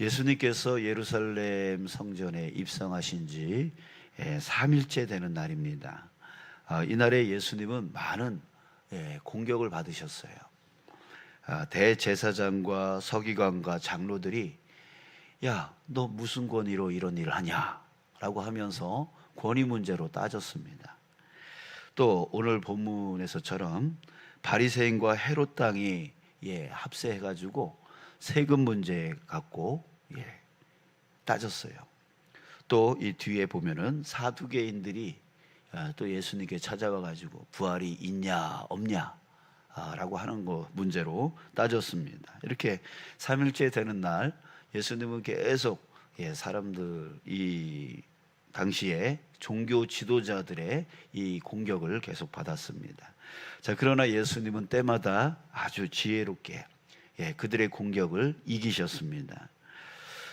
예수님께서 예루살렘 성전에 입성하신 지 3일째 되는 날입니다. 이날에 예수님은 많은 공격을 받으셨어요. 대제사장과 서기관과 장로들이 야, 너 무슨 권위로 이런 일을 하냐? 라고 하면서 권위 문제로 따졌습니다. 또 오늘 본문에서처럼 바리새인과 헤롯 당이 합세해가지고 세금 문제 갖고 따졌어요. 또 이 뒤에 보면은 사두개인들이 또 예수님께 찾아와가지고 부활이 있냐 없냐 라고 하는 거 문제로 따졌습니다. 이렇게 3일째 되는 날 예수님은 계속 사람들 이 당시에 종교 지도자들의 이 공격을 계속 받았습니다. 자, 그러나 예수님은 때마다 아주 지혜롭게 그들의 공격을 이기셨습니다.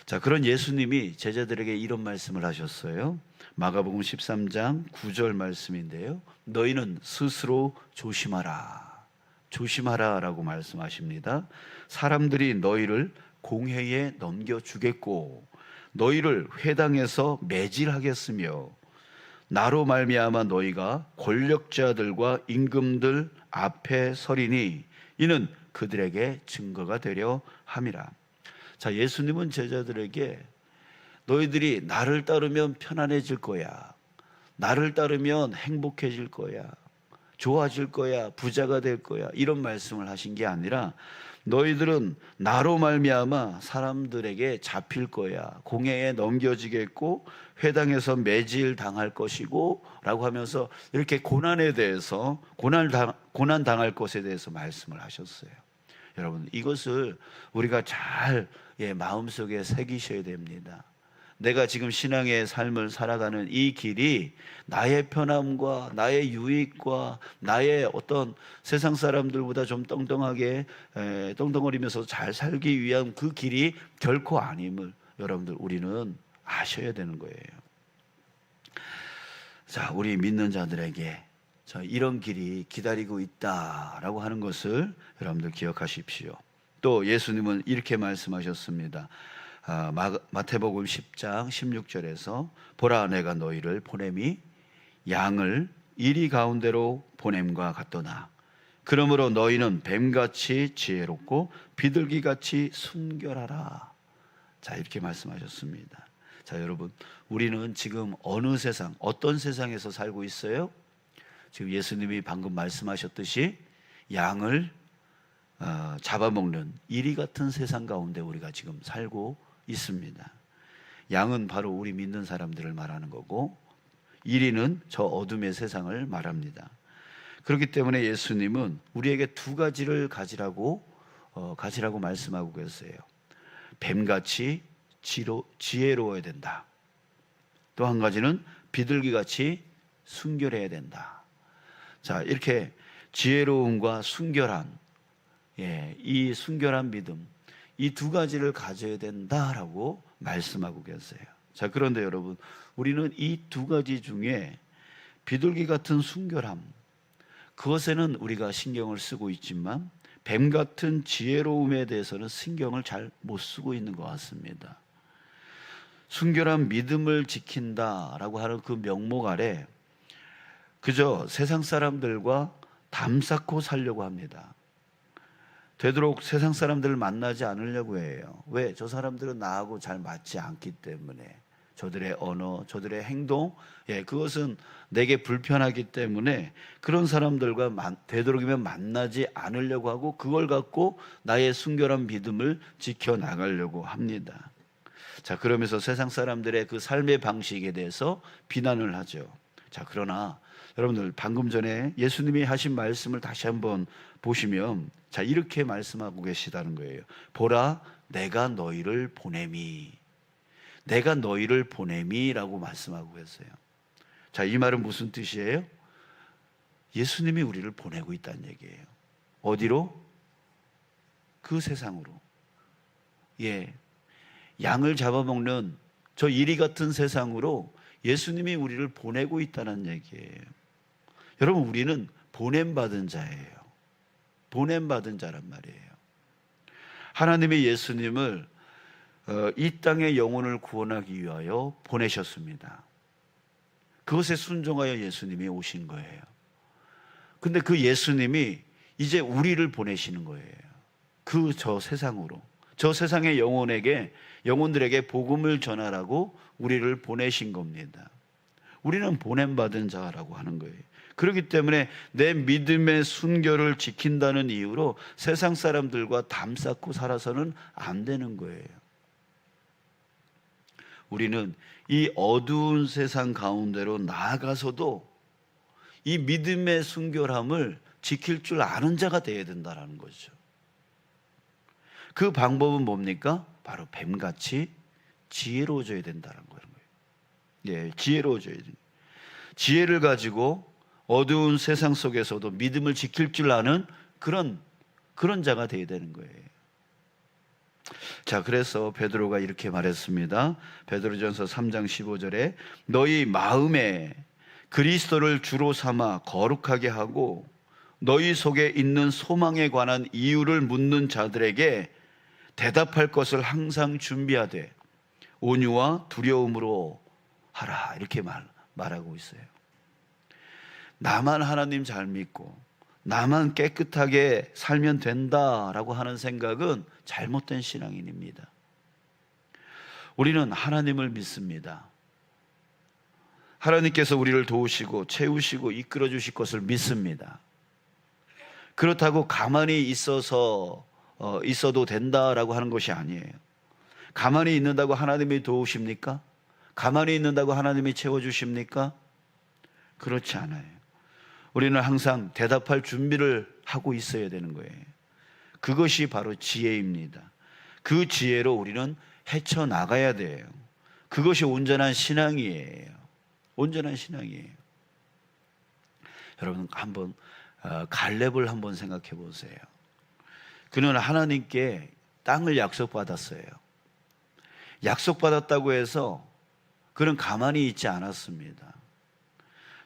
자, 그런 예수님이 제자들에게 이런 말씀을 하셨어요. 마가복음 13장 9절 말씀인데요. 너희는 스스로 조심하라. 조심하라 라고 말씀하십니다. 사람들이 너희를 공회에 넘겨주겠고 너희를 회당에서 매질하겠으며 나로 말미암아 너희가 권력자들과 임금들 앞에 서리니 이는 그들에게 증거가 되려 함이라. 자, 예수님은 제자들에게 너희들이 나를 따르면 편안해질 거야. 나를 따르면 행복해질 거야. 좋아질 거야. 부자가 될 거야. 이런 말씀을 하신 게 아니라 너희들은 나로 말미암아 사람들에게 잡힐 거야. 공회에 넘겨지겠고 회당에서 매질 당할 것이고 라고 하면서 이렇게 고난에 대해서 고난 당할 것에 대해서 말씀을 하셨어요. 여러분, 이것을 우리가 잘 마음속에 새기셔야 됩니다. 내가 지금 신앙의 삶을 살아가는 이 길이 나의 편함과 나의 유익과 나의 어떤 세상 사람들보다 좀 떵떵거리면서 잘 살기 위한 그 길이 결코 아님을 여러분들 우리는 아셔야 되는 거예요. 자, 우리 믿는 자들에게 이런 길이 기다리고 있다라고 하는 것을 여러분들 기억하십시오. 또 예수님은 이렇게 말씀하셨습니다. 마태복음 10장 16절에서 보라 내가 너희를 보냄이 양을 이리 가운데로 보냄과 같도다. 그러므로 너희는 뱀같이 지혜롭고 비둘기같이 순결하라. 자, 이렇게 말씀하셨습니다. 자, 여러분, 우리는 지금 어느 세상, 어떤 세상에서 살고 있어요? 지금 예수님이 방금 말씀하셨듯이 양을 잡아먹는 이리 같은 세상 가운데 우리가 지금 살고 있습니다. 양은 바로 우리 믿는 사람들을 말하는 거고 이리는 저 어둠의 세상을 말합니다. 그렇기 때문에 예수님은 우리에게 두 가지를 가지라고 말씀하고 계세요. 뱀같이 지혜로워야 된다. 또 한 가지는 비둘기같이 순결해야 된다. 자, 이렇게 지혜로움과 순결한 이 순결한 믿음, 이 두 가지를 가져야 된다라고 말씀하고 계세요. 자, 그런데 여러분, 우리는 이 두 가지 중에 비둘기 같은 순결함, 그것에는 우리가 신경을 쓰고 있지만 뱀 같은 지혜로움에 대해서는 신경을 잘 못 쓰고 있는 것 같습니다. 순결한 믿음을 지킨다라고 하는 그 명목 아래 그저 세상 사람들과 담 쌓고 살려고 합니다. 되도록 세상 사람들을 만나지 않으려고 해요. 왜? 저 사람들은 나하고 잘 맞지 않기 때문에. 저들의 언어, 저들의 행동, 그것은 내게 불편하기 때문에 그런 사람들과 되도록이면 만나지 않으려고 하고 그걸 갖고 나의 순결한 믿음을 지켜나가려고 합니다. 자, 그러면서 세상 사람들의 그 삶의 방식에 대해서 비난을 하죠. 자, 그러나 여러분들 방금 전에 예수님이 하신 말씀을 다시 한번 보시면 자, 이렇게 말씀하고 계시다는 거예요. 보라 내가 너희를 보냄이. 내가 너희를 보냄이라고 말씀하고 계세요. 자, 이 말은 무슨 뜻이에요? 예수님이 우리를 보내고 있다는 얘기예요. 어디로? 그 세상으로. 양을 잡아먹는 저 이리 같은 세상으로 예수님이 우리를 보내고 있다는 얘기예요. 여러분, 우리는 보냄받은 자예요. 보냄받은 자란 말이에요. 하나님의 예수님을 이 땅의 영혼을 구원하기 위하여 보내셨습니다. 그것에 순종하여 예수님이 오신 거예요. 근데 그 예수님이 이제 우리를 보내시는 거예요. 저 세상으로, 저 세상의 영혼들에게 복음을 전하라고 우리를 보내신 겁니다. 우리는 보냄받은 자라고 하는 거예요. 그렇기 때문에 내 믿음의 순결을 지킨다는 이유로 세상 사람들과 담쌓고 살아서는 안 되는 거예요. 우리는 이 어두운 세상 가운데로 나아가서도 이 믿음의 순결함을 지킬 줄 아는 자가 되어야 된다는 거죠. 그 방법은 뭡니까? 바로 뱀같이 지혜로워져야 된다는 거예요. 예, 지혜로워져야 돼요. 지혜를 가지고 어두운 세상 속에서도 믿음을 지킬 줄 아는 그런 자가 되어야 되는 거예요. 자, 그래서 베드로가 이렇게 말했습니다. 베드로전서 3장 15절에 너희 마음에 그리스도를 주로 삼아 거룩하게 하고 너희 속에 있는 소망에 관한 이유를 묻는 자들에게 대답할 것을 항상 준비하되 온유와 두려움으로 하라, 이렇게 말하고 있어요. 나만 하나님 잘 믿고 나만 깨끗하게 살면 된다라고 하는 생각은 잘못된 신앙인입니다. 우리는 하나님을 믿습니다. 하나님께서 우리를 도우시고 채우시고 이끌어 주실 것을 믿습니다. 그렇다고 가만히 있어도 된다라고 하는 것이 아니에요. 가만히 있는다고 하나님이 도우십니까? 가만히 있는다고 하나님이 채워주십니까? 그렇지 않아요. 우리는 항상 대답할 준비를 하고 있어야 되는 거예요. 그것이 바로 지혜입니다. 그 지혜로 우리는 헤쳐나가야 돼요. 그것이 온전한 신앙이에요. 온전한 신앙이에요. 여러분, 한번 갈렙을 한번 생각해 보세요. 그는 하나님께 땅을 약속받았어요. 약속받았다고 해서 그는 가만히 있지 않았습니다.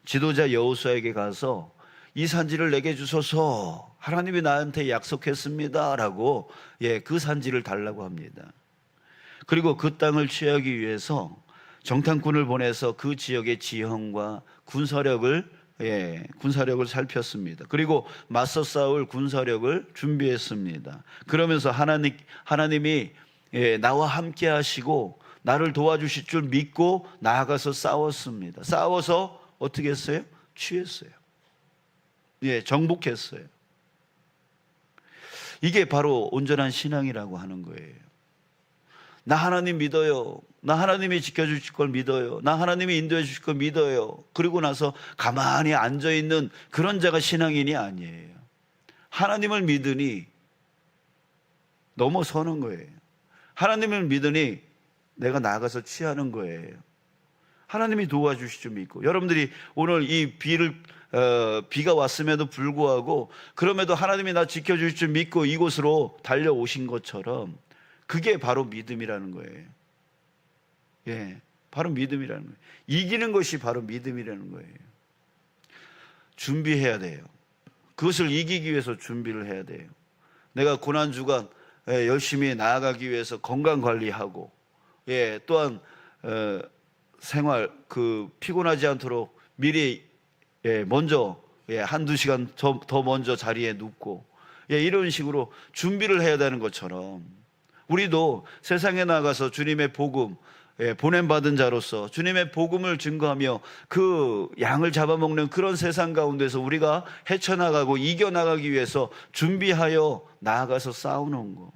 지도자 여호수아에게 가서 이 산지를 내게 주소서, 하나님이 나한테 약속했습니다 라고 그 산지를 달라고 합니다. 그리고 그 땅을 취하기 위해서 정탐꾼을 보내서 그 지역의 지형과 군사력을 살폈습니다. 그리고 맞서 싸울 군사력을 준비했습니다. 그러면서 하나님이 나와 함께 하시고 나를 도와주실 줄 믿고 나아가서 싸웠습니다. 싸워서 어떻게 했어요? 취했어요. 정복했어요. 이게 바로 온전한 신앙이라고 하는 거예요. 나 하나님 믿어요. 나 하나님이 지켜주실 걸 믿어요. 나 하나님이 인도해 주실 걸 믿어요. 그리고 나서 가만히 앉아있는 그런 자가 신앙인이 아니에요. 하나님을 믿으니 넘어서는 거예요. 하나님을 믿으니 내가 나가서 취하는 거예요. 하나님이 도와주실 줄 믿고. 여러분들이 오늘 이 비가 왔음에도 불구하고 그럼에도 하나님이 나 지켜주실 줄 믿고 이곳으로 달려오신 것처럼 그게 바로 믿음이라는 거예요. 바로 믿음이라는 거예요. 이기는 것이 바로 믿음이라는 거예요. 준비해야 돼요. 그것을 이기기 위해서 준비를 해야 돼요. 내가 고난주간 열심히 나아가기 위해서 건강관리하고 또한 생활 피곤하지 않도록 미리 먼저 한두 시간 더 먼저 자리에 눕고 이런 식으로 준비를 해야 되는 것처럼 우리도 세상에 나가서 주님의 복음 보냄받은 자로서 주님의 복음을 증거하며 그 양을 잡아먹는 그런 세상 가운데서 우리가 헤쳐나가고 이겨나가기 위해서 준비하여 나아가서 싸우는 거,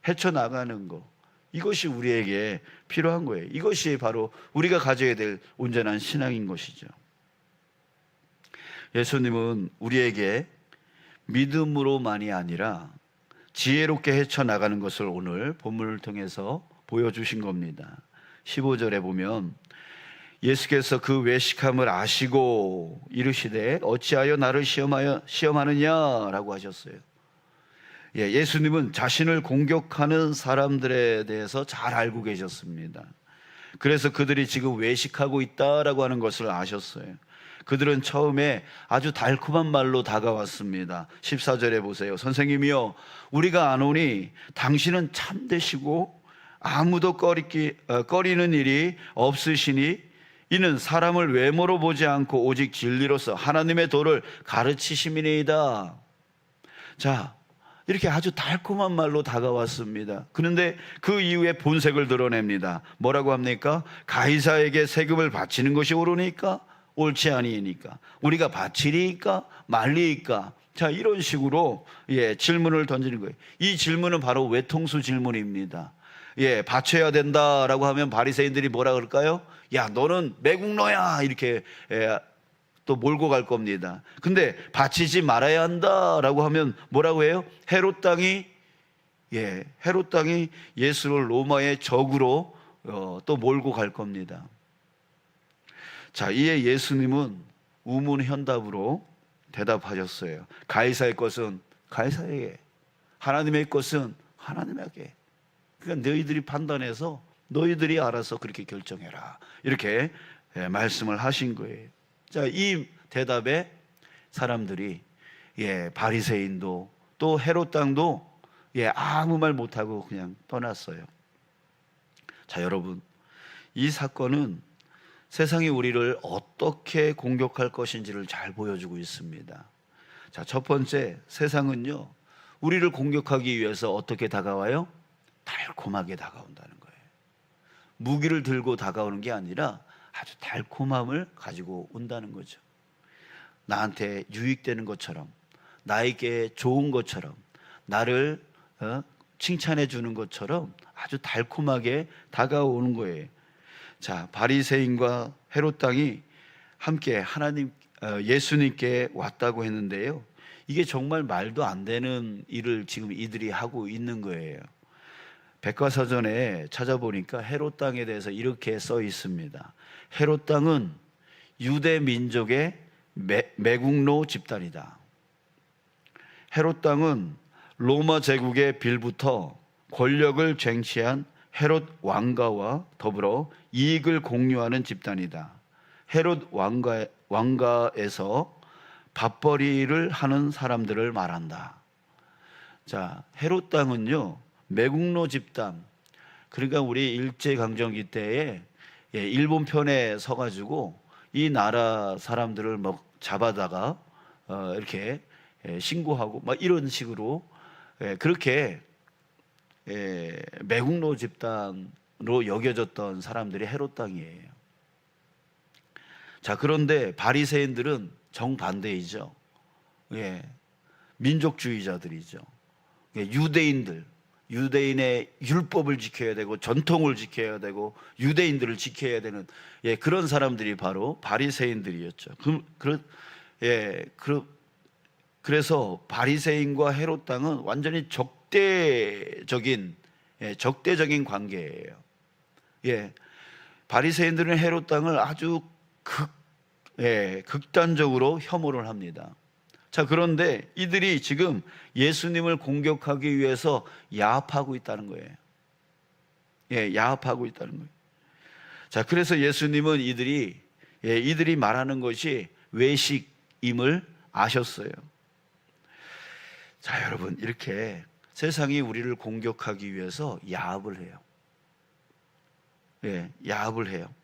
헤쳐나가는 거, 이것이 우리에게 필요한 거예요. 이것이 바로 우리가 가져야 될 온전한 신앙인 것이죠. 예수님은 우리에게 믿음으로만이 아니라 지혜롭게 헤쳐나가는 것을 오늘 본문을 통해서 보여주신 겁니다. 15절에 보면 예수께서 그 외식함을 아시고 이르시되 어찌하여 나를 시험하느냐라고 하셨어요. 예수님은 자신을 공격하는 사람들에 대해서 잘 알고 계셨습니다. 그래서 그들이 지금 외식하고 있다라고 하는 것을 아셨어요. 그들은 처음에 아주 달콤한 말로 다가왔습니다. 14절에 보세요. 선생님이여, 우리가 아노니 당신은 참되시고 아무도 꺼리는 일이 없으시니 이는 사람을 외모로 보지 않고 오직 진리로서 하나님의 도를 가르치심이니이다. 자, 이렇게 아주 달콤한 말로 다가왔습니다. 그런데 그 이후에 본색을 드러냅니다. 뭐라고 합니까? 가이사에게 세금을 바치는 것이 옳으니까? 옳지 아니니까? 우리가 바치리이까? 말리이까? 자, 이런 식으로 질문을 던지는 거예요. 이 질문은 바로 외통수 질문입니다. 바쳐야 된다라고 하면 바리새인들이 뭐라 그럴까요? 야, 너는 매국노야, 이렇게 또 몰고 갈 겁니다. 근데 바치지 말아야 한다라고 하면 뭐라고 해요? 헤롯 땅이 예수를 로마의 적으로 또 몰고 갈 겁니다. 자, 이에 예수님은 우문현답으로 대답하셨어요. 가이사의 것은 가이사에게, 하나님의 것은 하나님에게. 그러니까 너희들이 판단해서 너희들이 알아서 그렇게 결정해라, 이렇게 말씀을 하신 거예요. 자, 이 대답에 사람들이 바리새인도 또 헤롯 땅도 아무 말 못하고 그냥 떠났어요. 자, 여러분, 이 사건은 세상이 우리를 어떻게 공격할 것인지를 잘 보여주고 있습니다. 자, 첫 번째, 세상은요, 우리를 공격하기 위해서 어떻게 다가와요? 달콤하게 다가온다는 거예요. 무기를 들고 다가오는 게 아니라 아주 달콤함을 가지고 온다는 거죠. 나한테 유익되는 것처럼, 나에게 좋은 것처럼, 나를 칭찬해 주는 것처럼 아주 달콤하게 다가오는 거예요. 자, 바리새인과 헤롯 땅이 함께 예수님께 왔다고 했는데요, 이게 정말 말도 안 되는 일을 지금 이들이 하고 있는 거예요. 백과사전에 찾아보니까 헤롯 땅에 대해서 이렇게 써 있습니다. 헤롯 땅은 유대 민족의 매국노 집단이다. 헤롯 땅은 로마 제국의 빌부터 권력을 쟁취한 헤롯 왕가와 더불어 이익을 공유하는 집단이다. 헤롯 왕가에서 밥벌이를 하는 사람들을 말한다. 자, 헤롯 땅은요, 매국노 집단, 그러니까 우리 일제강점기 때에 일본 편에 서가지고 이 나라 사람들을 잡아다가 이렇게 신고하고 막 이런 식으로 그렇게 매국노 집단으로 여겨졌던 사람들이 헤롯 땅이에요. 자, 그런데 바리새인들은 정반대이죠. 민족주의자들이죠. 유대인의 율법을 지켜야 되고 전통을 지켜야 되고 유대인들을 지켜야 되는 그런 사람들이 바로 바리새인들이었죠. 그래서 바리새인과 헤롯 땅은 완전히 적대적인 관계예요. 바리새인들은 헤롯 땅을 아주 극단적으로 혐오를 합니다. 자, 그런데 이들이 지금 예수님을 공격하기 위해서 야합하고 있다는 거예요. 야합하고 있다는 거예요. 자, 그래서 예수님은 이들이 말하는 것이 외식임을 아셨어요. 자, 여러분, 이렇게 세상이 우리를 공격하기 위해서 야합을 해요. 야합을 해요.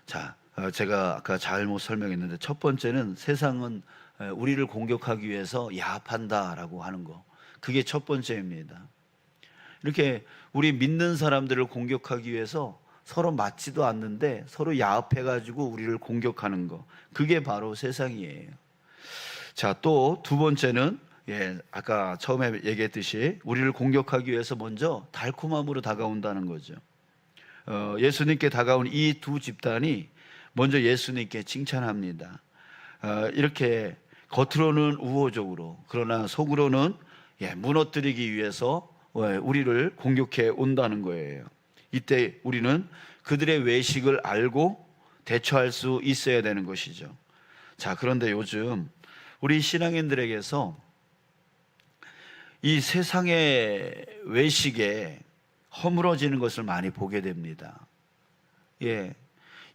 자, 제가 아까 잘못 설명했는데, 첫 번째는 세상은 우리를 공격하기 위해서 야합한다라고 하는 거, 그게 첫 번째입니다. 이렇게 우리 믿는 사람들을 공격하기 위해서 서로 맞지도 않는데 서로 야합해가지고 우리를 공격하는 거, 그게 바로 세상이에요. 자, 또 두 번째는 아까 처음에 얘기했듯이 우리를 공격하기 위해서 먼저 달콤함으로 다가온다는 거죠. 예수님께 다가온 이 두 집단이 먼저 예수님께 칭찬합니다. 이렇게 겉으로는 우호적으로, 그러나 속으로는 무너뜨리기 위해서 우리를 공격해 온다는 거예요. 이때 우리는 그들의 외식을 알고 대처할 수 있어야 되는 것이죠. 자, 그런데 요즘 우리 신앙인들에게서 이 세상의 외식에 허물어지는 것을 많이 보게 됩니다.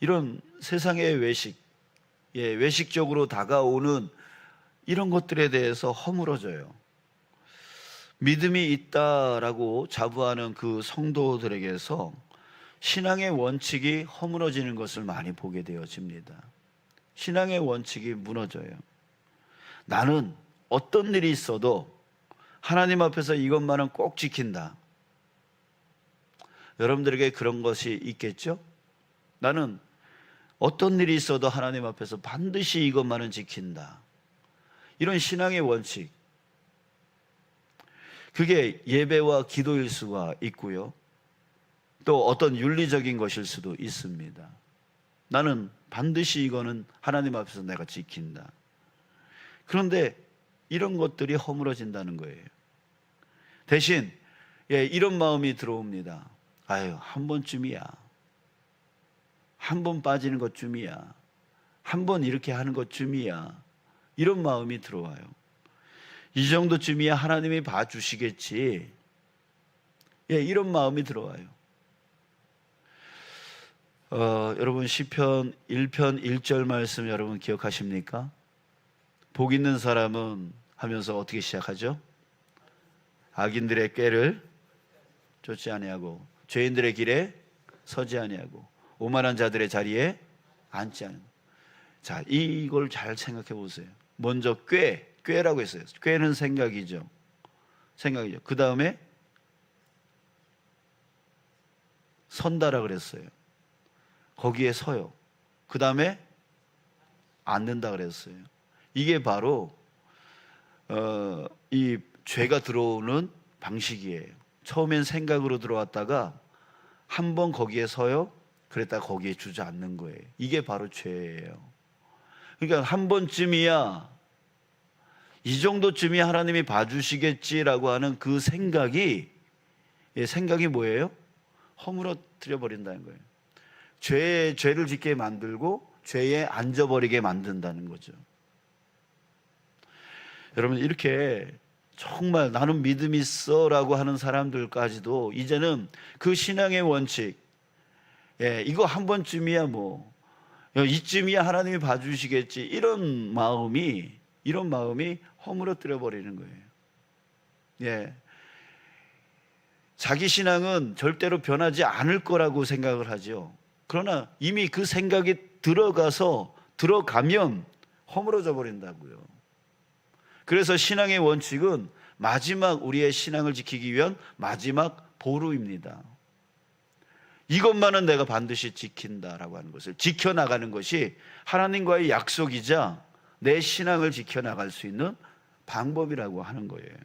이런 세상의 외식, 외식적으로 다가오는 이런 것들에 대해서 허물어져요. 믿음이 있다라고 자부하는 그 성도들에게서 신앙의 원칙이 허물어지는 것을 많이 보게 되어집니다. 신앙의 원칙이 무너져요. 나는 어떤 일이 있어도 하나님 앞에서 이것만은 꼭 지킨다. 여러분들에게 그런 것이 있겠죠? 나는 어떤 일이 있어도 하나님 앞에서 반드시 이것만은 지킨다. 이런 신앙의 원칙. 그게 예배와 기도일 수가 있고요. 또 어떤 윤리적인 것일 수도 있습니다. 나는 반드시 이거는 하나님 앞에서 내가 지킨다. 그런데 이런 것들이 허물어진다는 거예요. 대신 이런 마음이 들어옵니다. 아유, 한 번쯤이야. 한 번 빠지는 것쯤이야. 한 번 이렇게 하는 것쯤이야. 이런 마음이 들어와요. 이 정도쯤이야 하나님이 봐주시겠지. 이런 마음이 들어와요. 여러분 시편 1편 1절 말씀 여러분 기억하십니까? 복 있는 사람은 하면서 어떻게 시작하죠? 악인들의 꾀를 쫓지 아니하고 죄인들의 길에 서지 아니하고 오만한 자들의 자리에 앉지 않는. 자, 이걸 잘 생각해 보세요. 먼저 꾀라고 했어요. 꾀는 생각이죠. 그 다음에 선다라 그랬어요. 거기에 서요. 그 다음에 앉는다 그랬어요. 이게 바로 이 죄가 들어오는 방식이에요. 처음엔 생각으로 들어왔다가 한 번 거기에 서요. 그랬다가 거기에 주저앉는 거예요. 이게 바로 죄예요. 그러니까 한 번쯤이야, 이 정도쯤이야 하나님이 봐주시겠지라고 하는 그 생각이 뭐예요? 허물어뜨려 버린다는 거예요. 죄를 짓게 만들고 죄에 앉아버리게 만든다는 거죠. 여러분, 이렇게 정말 나는 믿음 있어 라고 하는 사람들까지도 이제는 그 신앙의 원칙, 이거 한 번쯤이야 이쯤이야 하나님이 봐주시겠지, 이런 마음이 허물어뜨려 버리는 거예요. 자기 신앙은 절대로 변하지 않을 거라고 생각을 하죠. 그러나 이미 그 생각이 들어가면 허물어져 버린다고요. 그래서 신앙의 원칙은 우리의 신앙을 지키기 위한 마지막 보루입니다. 이것만은 내가 반드시 지킨다라고 하는 것을 지켜나가는 것이 하나님과의 약속이자 내 신앙을 지켜나갈 수 있는 방법이라고 하는 거예요.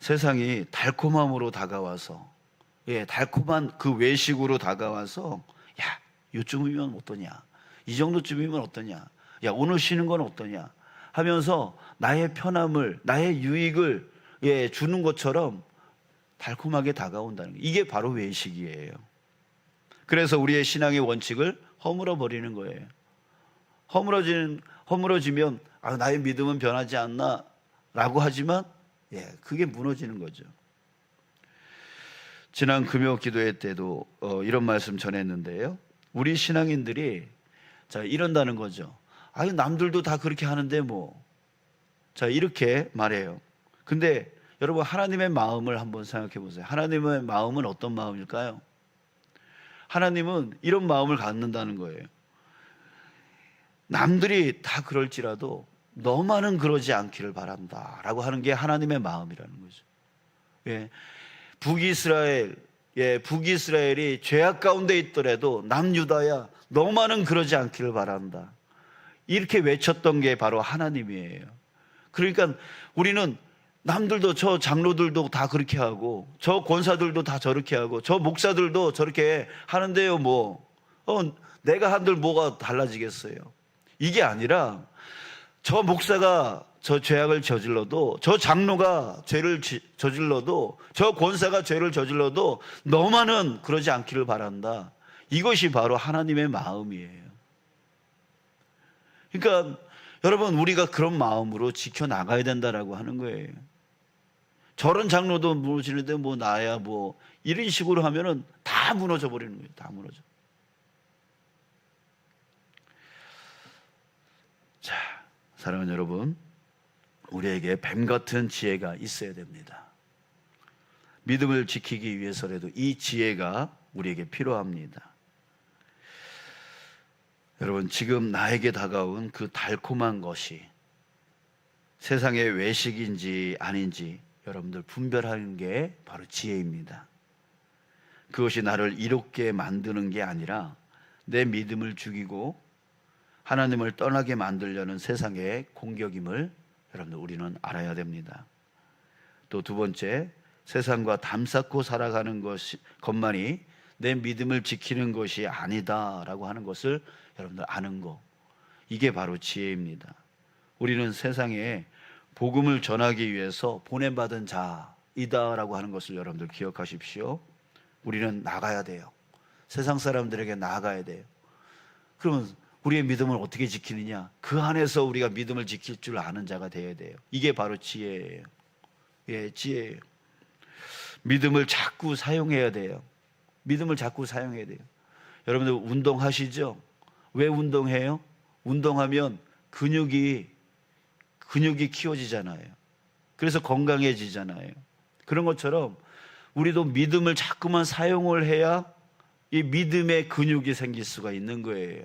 세상이 달콤함으로 다가와서, 달콤한 그 외식으로 다가와서, 야, 요쯤이면 어떠냐? 이 정도쯤이면 어떠냐? 야, 오늘 쉬는 건 어떠냐? 하면서 나의 편함을, 나의 유익을 주는 것처럼 달콤하게 다가온다는 거예요. 이게 바로 외식이에요. 그래서 우리의 신앙의 원칙을 허물어 버리는 거예요. 허물어지면 나의 믿음은 변하지 않나 라고 하지만 그게 무너지는 거죠. 지난 금요 기도회 때도 이런 말씀 전했는데요. 우리 신앙인들이 이런다는 거죠. 남들도 다 그렇게 하는데 이렇게 말해요. 근데 여러분, 하나님의 마음을 한번 생각해 보세요. 하나님의 마음은 어떤 마음일까요? 하나님은 이런 마음을 갖는다는 거예요. 남들이 다 그럴지라도 너만은 그러지 않기를 바란다 라고 하는 게 하나님의 마음이라는 거죠. 북이스라엘이 죄악 가운데 있더라도 남유다야 너만은 그러지 않기를 바란다, 이렇게 외쳤던 게 바로 하나님이에요. 그러니까 우리는 남들도, 저 장로들도 다 그렇게 하고, 저 권사들도 다 저렇게 하고, 저 목사들도 저렇게 하는데요, 내가 한들 뭐가 달라지겠어요? 이게 아니라, 저 목사가 저 죄악을 저질러도, 저 장로가 죄를 저질러도, 저 권사가 죄를 저질러도 너만은 그러지 않기를 바란다. 이것이 바로 하나님의 마음이에요. 그러니까 여러분, 우리가 그런 마음으로 지켜나가야 된다라고 하는 거예요. 저런 장로도 무너지는데 나야 이런 식으로 하면은 다 무너져 버리는 거예요. 다 무너져. 사랑하는 여러분, 우리에게 뱀 같은 지혜가 있어야 됩니다. 믿음을 지키기 위해서라도 이 지혜가 우리에게 필요합니다. 여러분, 지금 나에게 다가온 그 달콤한 것이 세상의 외식인지 아닌지 여러분들 분별하는 게 바로 지혜입니다. 그것이 나를 이롭게 만드는 게 아니라 내 믿음을 죽이고 하나님을 떠나게 만들려는 세상의 공격임을 여러분들 우리는 알아야 됩니다. 또 두 번째, 세상과 담쌓고 살아가는 것만이 내 믿음을 지키는 것이 아니다라고 하는 것을 여러분들 아는 거, 이게 바로 지혜입니다. 우리는 세상에 복음을 전하기 위해서 보냄받은 자이다라고 하는 것을 여러분들 기억하십시오. 우리는 나가야 돼요. 세상 사람들에게 나아가야 돼요. 그러면 우리의 믿음을 어떻게 지키느냐? 그 안에서 우리가 믿음을 지킬 줄 아는 자가 되어야 돼요. 이게 바로 지혜예요. 예, 지혜예요. 믿음을 자꾸 사용해야 돼요. 믿음을 자꾸 사용해야 돼요. 여러분들 운동하시죠? 왜 운동해요? 운동하면 근육이 키워지잖아요. 그래서 건강해지잖아요. 그런 것처럼 우리도 믿음을 자꾸만 사용을 해야 이 믿음의 근육이 생길 수가 있는 거예요.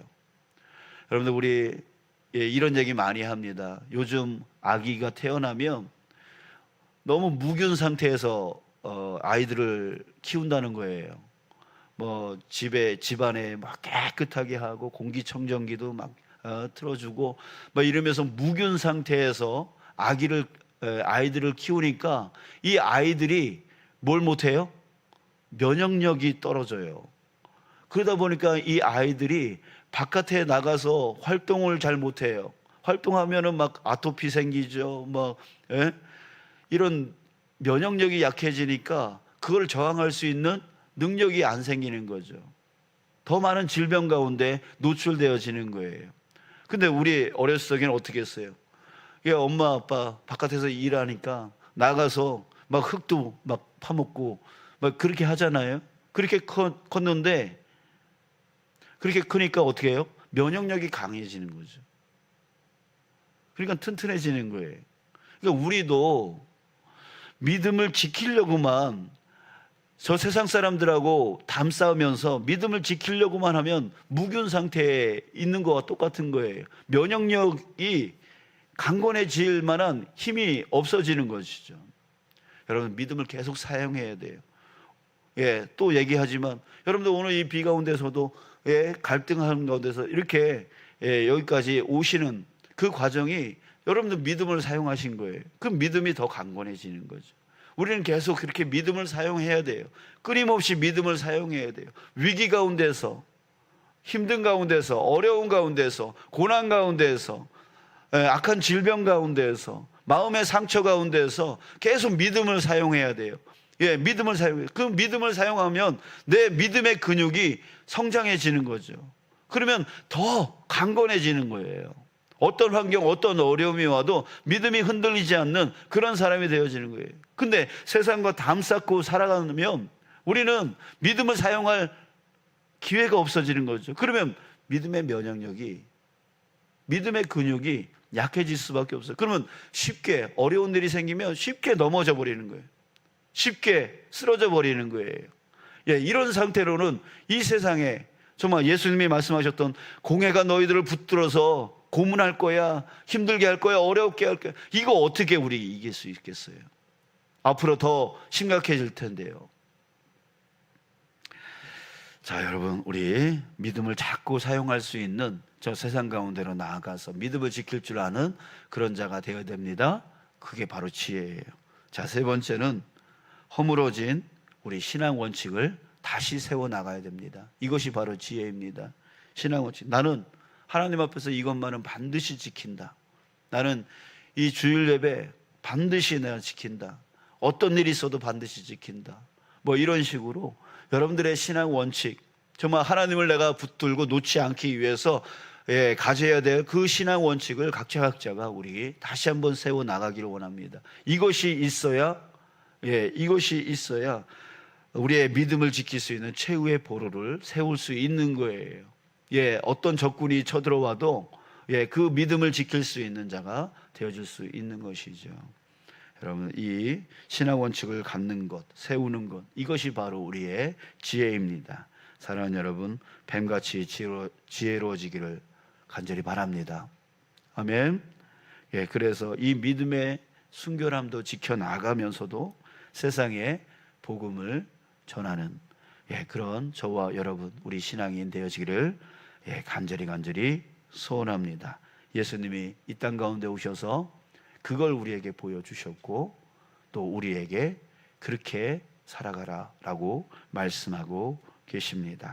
여러분들 우리 이런 얘기 많이 합니다. 요즘 아기가 태어나면 너무 무균 상태에서 아이들을 키운다는 거예요. 뭐 집안에 막 깨끗하게 하고 공기청정기도 막 틀어주고 막 이러면서 무균 상태에서 아이들을 키우니까 이 아이들이 뭘 못해요? 면역력이 떨어져요. 그러다 보니까 이 아이들이 바깥에 나가서 활동을 잘 못해요. 활동하면은 막 아토피 생기죠. 이런 면역력이 약해지니까 그걸 저항할 수 있는 능력이 안 생기는 거죠. 더 많은 질병 가운데 노출되어지는 거예요. 근데 우리 어렸을 적에는 어떻게 했어요? 엄마 아빠 바깥에서 일하니까 나가서 막 흙도 막 파먹고 막 그렇게 하잖아요. 그렇게 컸는데 그렇게 크니까 어떻게 해요? 면역력이 강해지는 거죠. 그러니까 튼튼해지는 거예요. 그러니까 우리도 믿음을 지키려고만 저 세상 사람들하고 담싸우면서 믿음을 지키려고만 하면 무균 상태에 있는 거와 똑같은 거예요. 면역력이 강건해질 만한 힘이 없어지는 것이죠. 여러분, 믿음을 계속 사용해야 돼요. 또 얘기하지만 여러분들 오늘 이 비 가운데서도 갈등하는 가운데서 이렇게 여기까지 오시는 그 과정이 여러분들 믿음을 사용하신 거예요. 그 믿음이 더 강건해지는 거죠. 우리는 계속 그렇게 믿음을 사용해야 돼요. 끊임없이 믿음을 사용해야 돼요. 위기 가운데서, 힘든 가운데서, 어려운 가운데서, 고난 가운데서, 악한 질병 가운데서, 마음의 상처 가운데서 계속 믿음을 사용해야 돼요. 믿음을 사용해요. 그 믿음을 사용하면 내 믿음의 근육이 성장해지는 거죠. 그러면 더 강건해지는 거예요. 어떤 환경, 어떤 어려움이 와도 믿음이 흔들리지 않는 그런 사람이 되어지는 거예요. 근데 세상과 담쌓고 살아가면 우리는 믿음을 사용할 기회가 없어지는 거죠. 그러면 믿음의 면역력이, 믿음의 근육이 약해질 수밖에 없어요. 그러면 쉽게 어려운 일이 생기면 쉽게 넘어져 버리는 거예요. 쉽게 쓰러져 버리는 거예요. 이런 상태로는 이 세상에 정말 예수님이 말씀하셨던 공회가 너희들을 붙들어서 고문할 거야, 힘들게 할 거야, 어렵게 할 거야, 이거 어떻게 우리 이길 수 있겠어요? 앞으로 더 심각해질 텐데요. 자, 여러분, 우리 믿음을 자꾸 사용할 수 있는 저 세상 가운데로 나아가서 믿음을 지킬 줄 아는 그런 자가 되어야 됩니다. 그게 바로 지혜예요. 자, 세 번째는 허물어진 우리 신앙 원칙을 다시 세워나가야 됩니다. 이것이 바로 지혜입니다. 신앙 원칙. 나는 하나님 앞에서 이것만은 반드시 지킨다. 나는 이 주일 예배 반드시 내가 지킨다. 어떤 일이 있어도 반드시 지킨다. 이런 식으로 여러분들의 신앙 원칙, 정말 하나님을 내가 붙들고 놓지 않기 위해서 가져야 될 그 신앙 원칙을 각자가 우리 다시 한번 세워나가기를 원합니다. 이것이 있어야 우리의 믿음을 지킬 수 있는 최후의 보루를 세울 수 있는 거예요. 어떤 적군이 쳐들어와도 그 믿음을 지킬 수 있는 자가 되어줄 수 있는 것이죠. 여러분, 이 신앙 원칙을 갖는 것, 세우는 것, 이것이 바로 우리의 지혜입니다. 사랑하는 여러분, 뱀같이 지혜로워지기를 간절히 바랍니다. 아멘. 그래서 이 믿음의 순결함도 지켜나가면서도 세상에 복음을 전하는 그런 저와 여러분, 우리 신앙인 되어지기를 간절히 소원합니다. 예수님이 이 땅 가운데 오셔서 그걸 우리에게 보여주셨고 또 우리에게 그렇게 살아가라라고 말씀하고 계십니다.